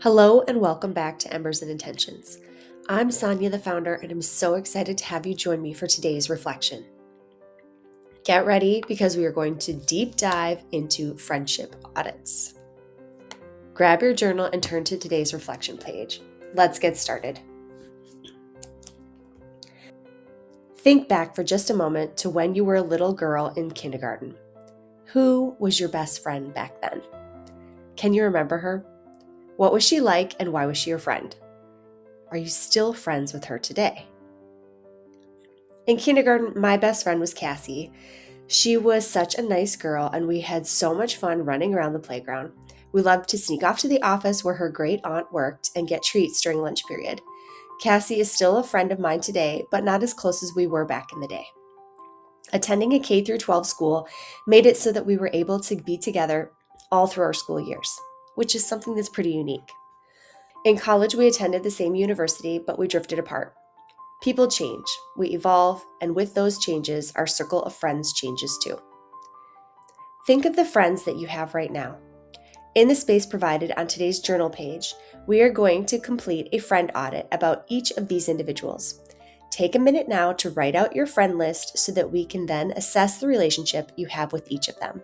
Hello and welcome back to Embers and Intentions. I'm Sonia, the founder, and I'm so excited to have you join me for today's reflection. Get ready because we are going to deep dive into friendship audits. Grab your journal and turn to today's reflection page. Let's get started. Think back for just a moment to when you were a little girl in kindergarten. Who was your best friend back then? Can you remember her? What was she like and why was she your friend? Are you still friends with her today? In kindergarten, my best friend was Cassie. She was such a nice girl, and we had so much fun running around the playground. We loved to sneak off to the office where her great aunt worked and get treats during lunch period. Cassie is still a friend of mine today, but not as close as we were back in the day. Attending a K through 12 school made it so that we were able to be together all through our school years, which is something that's pretty unique. In college, we attended the same university, but we drifted apart. People change, we evolve, and with those changes, our circle of friends changes too. Think of the friends that you have right now. In the space provided on today's journal page, we are going to complete a friend audit about each of these individuals. Take a minute now to write out your friend list so that we can then assess the relationship you have with each of them.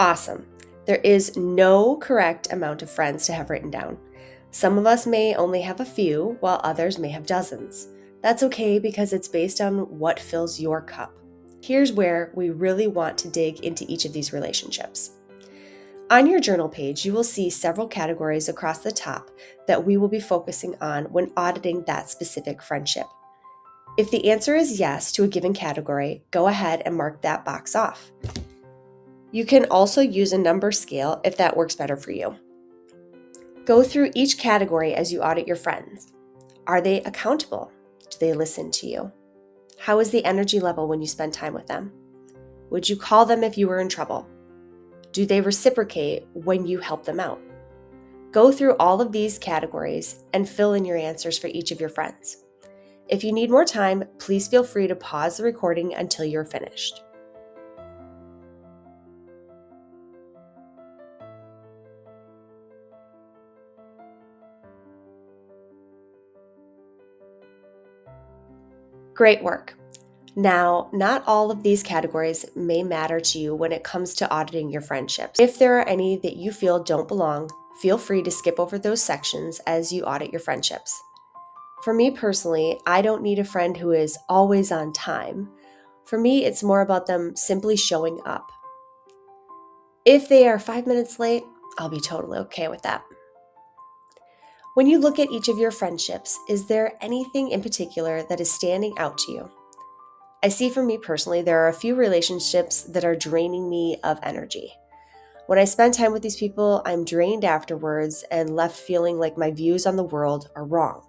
Awesome. There is no correct amount of friends to have written down. Some of us may only have a few, while others may have dozens. That's okay because it's based on what fills your cup. Here's where we really want to dig into each of these relationships. On your journal page, you will see several categories across the top that we will be focusing on when auditing that specific friendship. If the answer is yes to a given category, go ahead and mark that box off. You can also use a number scale if that works better for you. Go through each category as you audit your friends. Are they accountable? Do they listen to you? How is the energy level when you spend time with them? Would you call them if you were in trouble? Do they reciprocate when you help them out? Go through all of these categories and fill in your answers for each of your friends. If you need more time, please feel free to pause the recording until you're finished. Great work. Now, not all of these categories may matter to you when it comes to auditing your friendships. If there are any that you feel don't belong, feel free to skip over those sections as you audit your friendships. For me personally, I don't need a friend who is always on time. For me, it's more about them simply showing up. If they are 5 minutes late, I'll be totally okay with that. When you look at each of your friendships, is there anything in particular that is standing out to you? I see for me personally, there are a few relationships that are draining me of energy. When I spend time with these people, I'm drained afterwards and left feeling like my views on the world are wrong.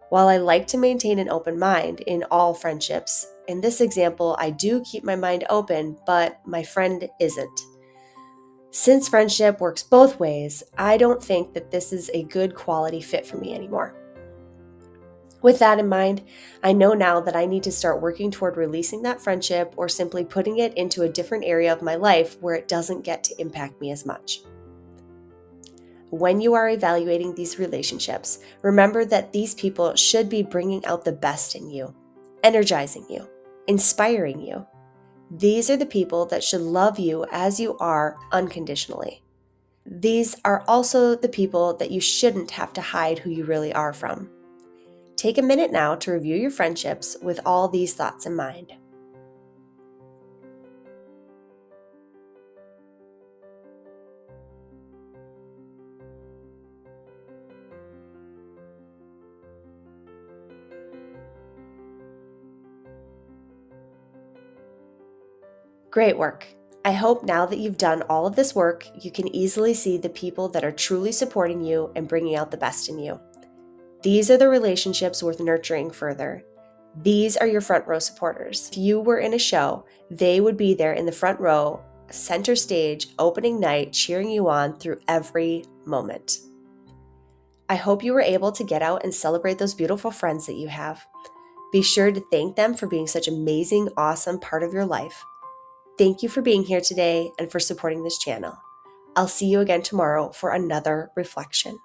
While I like to maintain an open mind in all friendships, in this example, I do keep my mind open, but my friend isn't. Since friendship works both ways, I don't think that this is a good quality fit for me anymore. With that in mind, I know now that I need to start working toward releasing that friendship or simply putting it into a different area of my life where it doesn't get to impact me as much. When you are evaluating these relationships, remember that these people should be bringing out the best in you, energizing you, inspiring you. These are the people that should love you as you are unconditionally. These are also the people that you shouldn't have to hide who you really are from. Take a minute now to review your friendships with all these thoughts in mind. Great work. I hope now that you've done all of this work, you can easily see the people that are truly supporting you and bringing out the best in you. These are the relationships worth nurturing further. These are your front row supporters. If you were in a show, they would be there in the front row, center stage, opening night, cheering you on through every moment. I hope you were able to get out and celebrate those beautiful friends that you have. Be sure to thank them for being such an amazing, awesome part of your life. Thank you for being here today and for supporting this channel. I'll see you again tomorrow for another reflection.